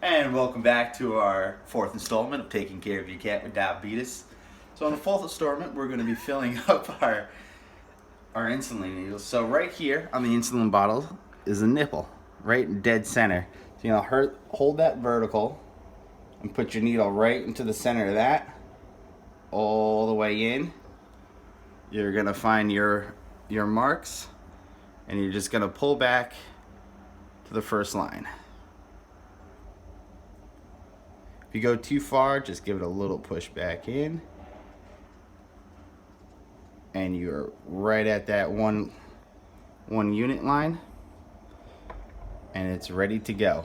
And welcome back to our fourth installment of taking care of your cat with diabetes. So on the fourth installment, we're going to be filling up our insulin needles. So right here on the insulin bottle is a nipple, right in dead center. So hold that vertical and put your needle right into the center of that, all the way in. You're going to find your marks, and you're just going to pull back to the first line. If you go too far, just give it a little push back in. And you're right at that one unit line. And it's ready to go.